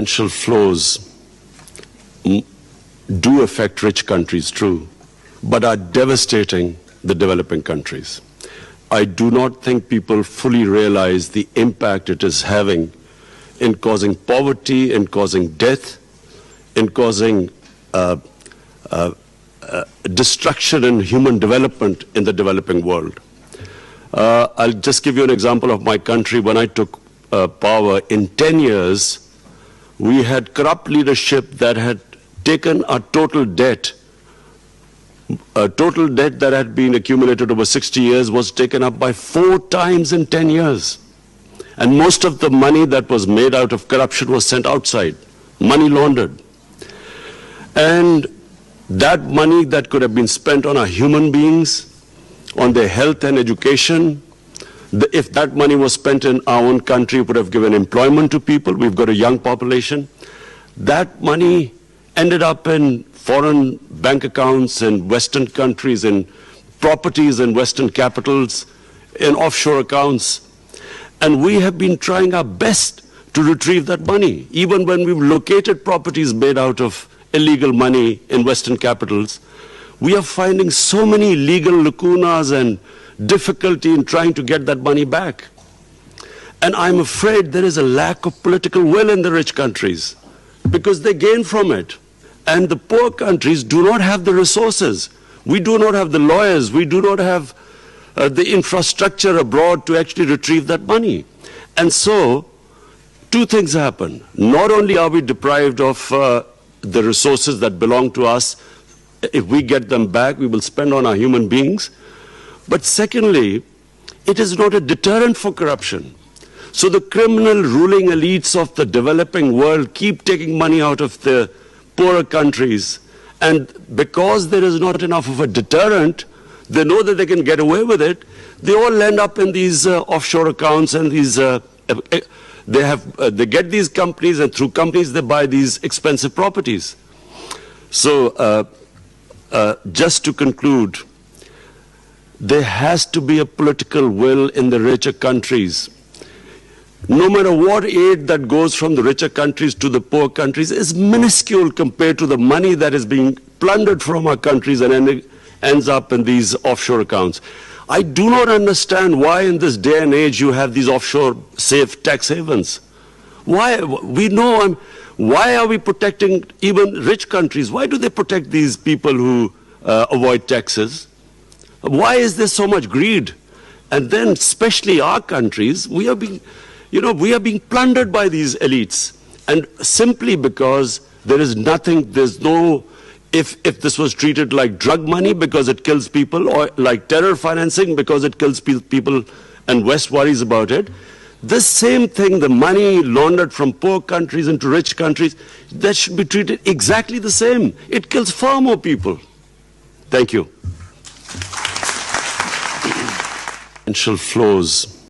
Financial flows do affect rich countries, true, but are devastating the developing countries. I do not think people fully realize the impact it is having in causing poverty, in causing death, in causing destruction in human development in the developing world. I'll just give you an example of my country. When I took power, in 10 years, we had corrupt leadership that had taken a total debt that had been accumulated over 60 years was taken up by 4 times in 10 years. And most of the money that was made out of corruption was sent outside, money laundered. And that money that could have been spent on our human beings, on their health and education, if that money was spent in our own country, it would have given employment to people. We've got a young population. That money ended up in foreign bank accounts in Western countries, in properties in Western capitals, in offshore accounts. And we have been trying our best to retrieve that money. Even when we've located properties made out of illegal money in Western capitals, we are finding so many legal lacunas and difficulty in trying to get that money back. And I'm afraid there is a lack of political will in the rich countries because they gain from it. And the poor countries do not have the resources. We do not have the lawyers. We do not have the infrastructure abroad to actually retrieve that money. And so, 2 things happen. Not only are we deprived of the resources that belong to us, if we get them back, we will spend on our human beings. But secondly, it is not a deterrent for corruption. So the criminal ruling elites of the developing world keep taking money out of the poorer countries. And because there is not enough of a deterrent, they know that they can get away with it. They all end up in these offshore accounts and these, they get these companies, and through companies they buy these expensive properties. So just to conclude, there has to be a political will in the richer countries. No matter what aid that goes from the richer countries to the poor countries is minuscule compared to the money that is being plundered from our countries and ends up in these offshore accounts. I do not understand why in this day and age you have these offshore safe tax havens. Why? We know, why are we protecting even rich countries? Why do they protect these people who avoid taxes? Why is there so much greed? And then, especially our countries, we are being plundered by these elites. And simply because there is nothing, there's no, if this was treated like drug money because it kills people, or like terror financing because it kills people and West worries about it, this same thing, the money laundered from poor countries into rich countries, that should be treated exactly the same. It kills far more people. Thank you. Financial flows